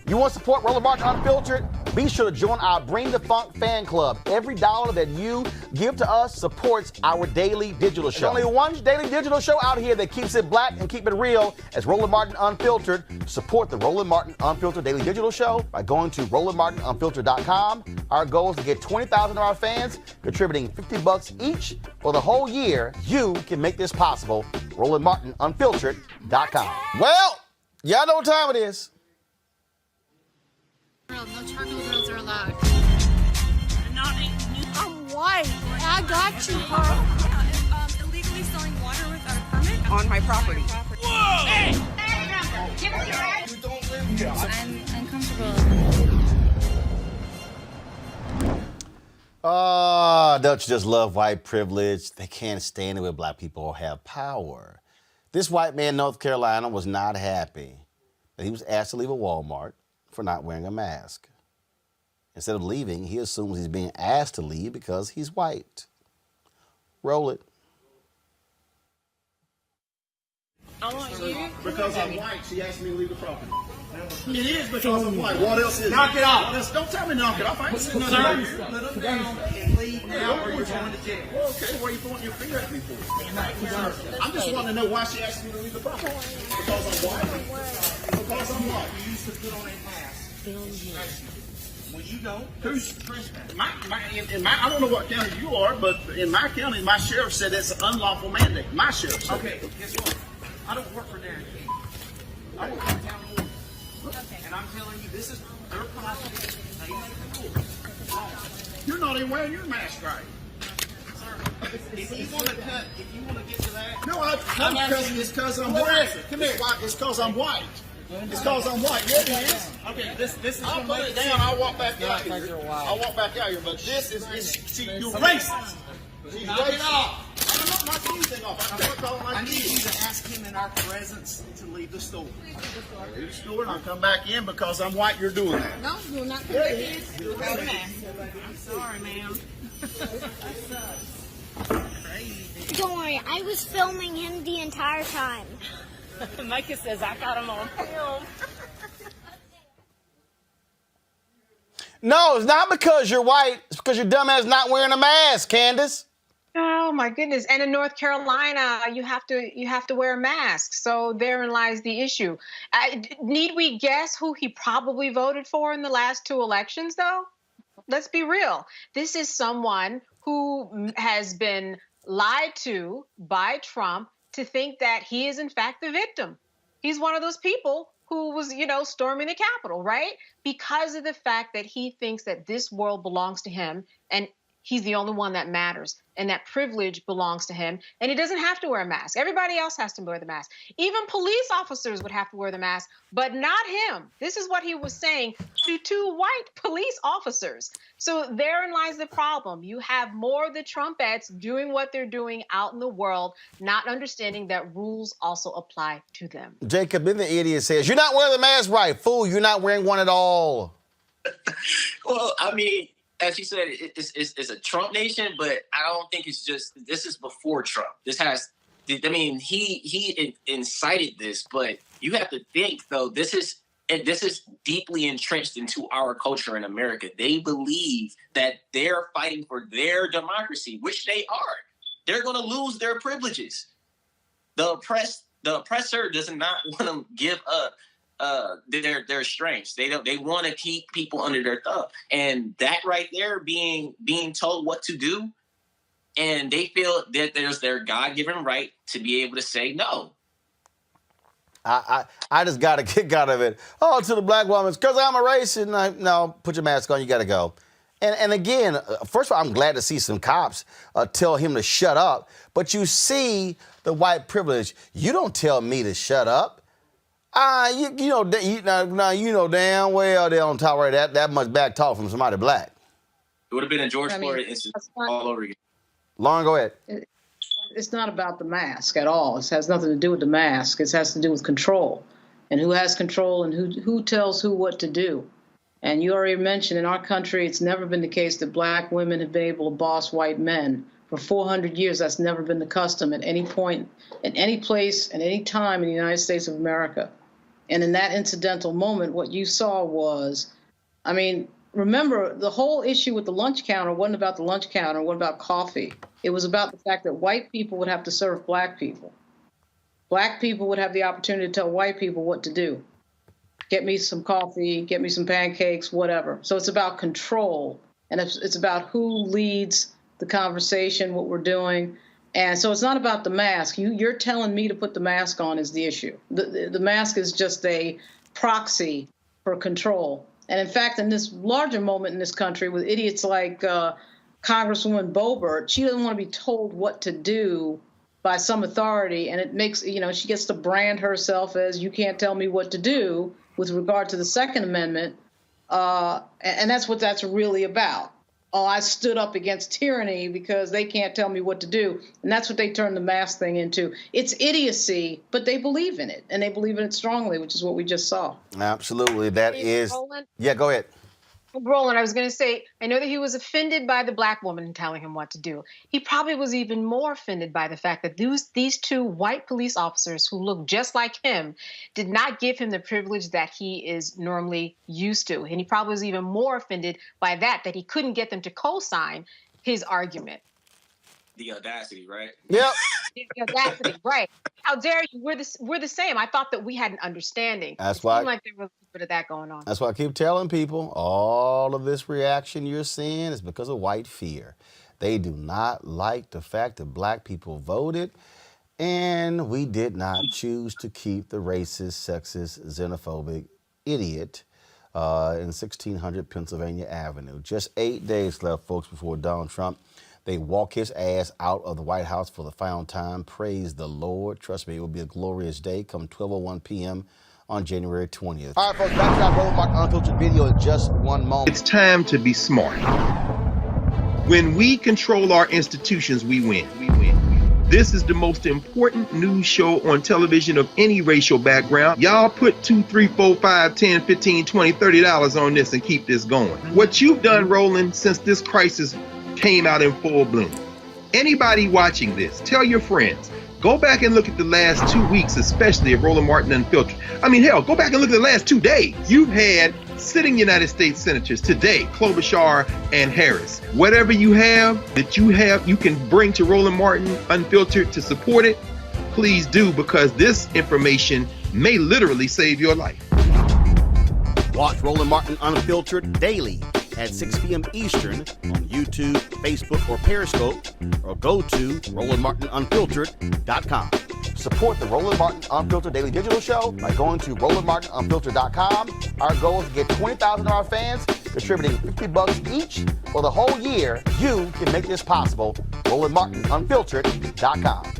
You want to support Roland Martin Unfiltered? Be sure to join our Bring the Funk fan club. Every dollar that you give to us supports our daily digital show. There's only one daily digital show out here that keeps it black and keep it real as Roland Martin Unfiltered. Support the Roland Martin Unfiltered daily digital show by going to RolandMartinUnfiltered.com. Our goal is to get 20,000 of our fans contributing $50 each for the whole year. You can make this possible. RolandMartinUnfiltered.com. Well, y'all know what time it is. No charcoal grills are allowed. I'm white. I got you, Carl. Yeah, illegally selling water without a permit on my property. Whoa! Hey! Give us your right. You don't live here. I'm uncomfortable. Don't you just love white privilege? They can't stand it when black people have power. This white man in North Carolina was not happy that he was asked to leave a Walmart for not wearing a mask. Instead of leaving, he assumes he's being asked to leave because he's white. Roll it. I want you. Because I'm white, she asked me to leave the property. It is because I'm white. What else is it? Knock it off. Don't tell me knock it off. I ain't sitting on there. Let them down and leave now or you're going to jail. Well, okay, why are you pointing your finger at me for? I'm just wanting to know why she asked me to leave the property. Because I'm white. Because I'm white. You used to put on a mask. Well, you don't. Who's I don't know what county you are, but in my county, my sheriff said it's an unlawful mandate. My sheriff said. Okay, guess what? I don't work for Darren King. I work for town board. Okay. And I'm telling you, this is their property. They make the rules. You're not even wearing your mask right. If you want to get to that. No, it's because I'm white. Come here. It's because I'm white. It's because I'm white. Yeah, it is. Okay, this is. I'll put it down. I'll walk back out here. I'll walk back out here. But this is see, you're racist. She's racist. I'm not knocking anything off. I'm not calling my kids. I need you to ask him in our presence to leave the store. Leave the store and I'll come back in because I'm white. You're doing that. No, you're not come back in. I'm sorry, ma'am. Don't worry, I was filming him the entire time. Micah says I got him on film. No, it's not because you're white. It's because your dumb ass not wearing a mask, Candace. Oh my goodness! And in North Carolina, you have to wear a mask. So therein lies the issue. Need we guess who he probably voted for in the last two elections, though? Let's be real. This is someone who has been lied to by Trump to think that he is in fact the victim. He's one of those people who was, storming the Capitol, right? Because of the fact that he thinks that this world belongs to him and he's the only one that matters and that privilege belongs to him and he doesn't have to wear a mask. Everybody else has to wear the mask. Even police officers would have to wear the mask, but not him. This is what he was saying to two white police officers. So therein lies the problem. You have more of the Trumpettes doing what they're doing out in the world, not understanding that rules also apply to them. Jacob, then the idiot says, you're not wearing the mask right. Fool, you're not wearing one at all. Well, I mean, as you said, it's a Trump nation, but I don't think it's just, this is before Trump. He incited this, but you have to think, though, this is deeply entrenched into our culture in America. They believe that they're fighting for their democracy, which they are. They're going to lose their privileges. The oppressor does not want to give up their strengths. They want to keep people under their thumb, and that right there, being told what to do, and they feel that there's their God-given right to be able to say no. I just got a kick out of it. Oh, to the black woman, it's because I'm a racist. No, put your mask on. You got to go. And again, first of all, I'm glad to see some cops tell him to shut up. But you see the white privilege. You don't tell me to shut up. You know damn well they don't tolerate that much back talk from somebody black. It would have been a George Floyd incident all over again. Lauren, go ahead. It's not about the mask at all. It has nothing to do with the mask. It has to do with control and who has control and who tells who what to do. And you already mentioned in our country, it's never been the case that black women have been able to boss white men. For 400 years, that's never been the custom at any point, in any place, at any time in the United States of America. And in that incidental moment, what you saw was, I mean, remember, the whole issue with the lunch counter wasn't about the lunch counter, what about coffee? It was about the fact that white people would have to serve black people. Black people would have the opportunity to tell white people what to do. Get me some coffee, get me some pancakes, whatever. So it's about control, and it's about who leads the conversation, what we're doing. And so it's not about the mask. You're telling me to put the mask on is the issue. The mask is just a proxy for control. And in fact, in this larger moment in this country with idiots like Congresswoman Boebert, she doesn't want to be told what to do by some authority. And it makes, she gets to brand herself as, you can't tell me what to do with regard to the Second Amendment. And that's what that's really about. Oh, I stood up against tyranny because they can't tell me what to do. And that's what they turned the mask thing into. It's idiocy, but they believe in it, and they believe in it strongly, which is what we just saw. Absolutely. That is. Roland? Yeah, go ahead. Roland, I was going to say, I know that he was offended by the black woman telling him what to do. He probably was even more offended by the fact that these two white police officers who look just like him did not give him the privilege that he is normally used to. And he probably was even more offended by that he couldn't get them to co-sign his argument. The audacity, right? Yep. The audacity, right. How dare you? We're the same. I thought that we had an understanding. That's it why. seemed like there was a bit of that going on. That's why I keep telling people, all of this reaction you're seeing is because of white fear. They do not like the fact that black people voted, and we did not choose to keep the racist, sexist, xenophobic idiot in 1600 Pennsylvania Avenue. Just 8 days left, folks, before Donald Trump. They walk his ass out of the White House for the final time. Praise the Lord. Trust me, it will be a glorious day come 12:01 p.m. on January 20th. All right, folks, back to our Roland Martin Unfiltered video in just one moment. It's time to be smart. When we control our institutions, we win. This is the most important news show on television of any racial background. Y'all put $2, $3, $4, $5, $10, $15, $20, $30 on this and keep this going. What you've done, Roland, since this crisis came out in full bloom. Anybody watching this, tell your friends, go back and look at the last 2 weeks, especially of Roland Martin Unfiltered. I mean, hell, go back and look at the last 2 days. You've had sitting United States senators today, Klobuchar and Harris. Whatever you have that you can bring to Roland Martin Unfiltered to support it, please do, because this information may literally save your life. Watch Roland Martin Unfiltered daily at 6 p.m. Eastern on YouTube, Facebook, or Periscope, or go to RolandMartinUnfiltered.com. Support the Roland Martin Unfiltered Daily Digital Show by going to RolandMartinUnfiltered.com. Our goal is to get 20,000 of our fans contributing $50 each for the whole year. You can make this possible. RolandMartinUnfiltered.com.